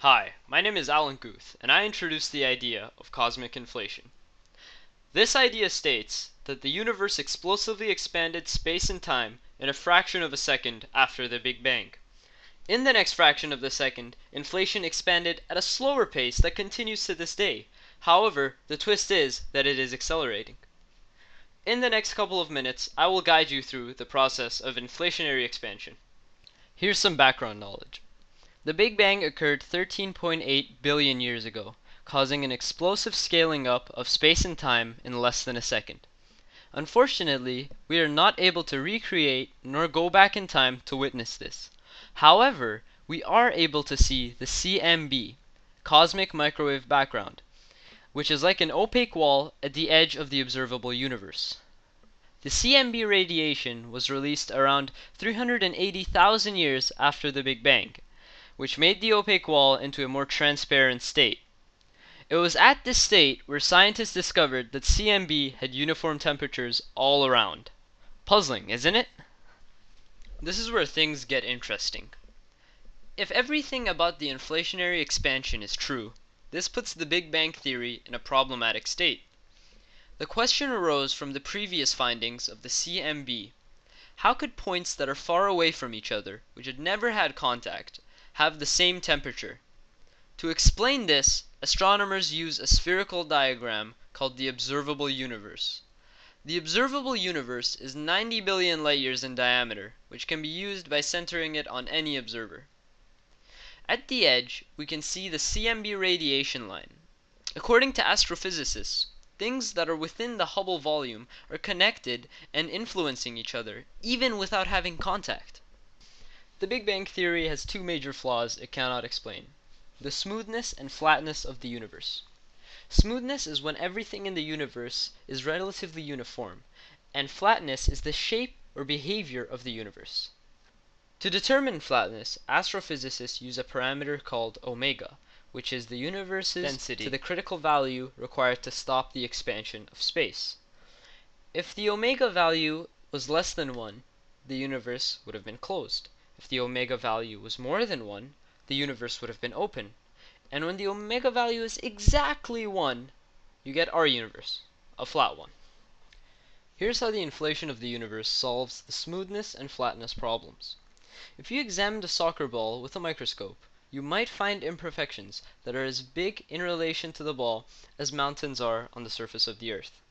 Hi, my name is Alan Guth, and I introduce the idea of cosmic inflation. This idea states that the universe explosively expanded space and time in a fraction of a second after the Big Bang. In the next fraction of the second, inflation expanded at a slower pace that continues to this day. However, the twist is that it is accelerating. In the next couple of minutes, I will guide you through the process of inflationary expansion. Here's some background knowledge. The Big Bang occurred 13.8 billion years ago, causing an explosive scaling up of space and time in less than a second. Unfortunately, we are not able to recreate nor go back in time to witness this. However, we are able to see the CMB, cosmic microwave background, which is like an opaque wall at the edge of the observable universe. The CMB radiation was released around 380,000 years after the Big Bang, which made the opaque wall into a more transparent state. It was at this state where scientists discovered that CMB had uniform temperatures all around. Puzzling, isn't it? This is where things get interesting. If everything about the inflationary expansion is true, this puts the Big Bang theory in a problematic state. The question arose from the previous findings of the CMB. How could points that are far away from each other, which had never had contact, have the same temperature? To explain this, astronomers use a spherical diagram called the observable universe. The observable universe is 90 billion light years in diameter, which can be used by centering it on any observer. At the edge, we can see the CMB radiation line. According to astrophysicists, things that are within the Hubble volume are connected and influencing each other, even without having contact. The Big Bang theory has two major flaws it cannot explain: the smoothness and flatness of the universe. Smoothness is when everything in the universe is relatively uniform, and flatness is the shape or behavior of the universe. To determine flatness, astrophysicists use a parameter called omega, which is the universe's density to the critical value required to stop the expansion of space. If the omega value was less than 1, the universe would have been closed. If the omega value was more than 1, the universe would have been open. And when the omega value is exactly 1, you get our universe, a flat one. Here's how the inflation of the universe solves the smoothness and flatness problems. If you examined a soccer ball with a microscope, you might find imperfections that are as big in relation to the ball as mountains are on the surface of the earth.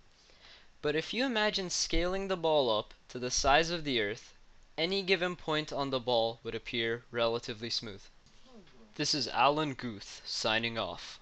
But if you imagine scaling the ball up to the size of the earth, any given point on the ball would appear relatively smooth. This is Alan Guth signing off.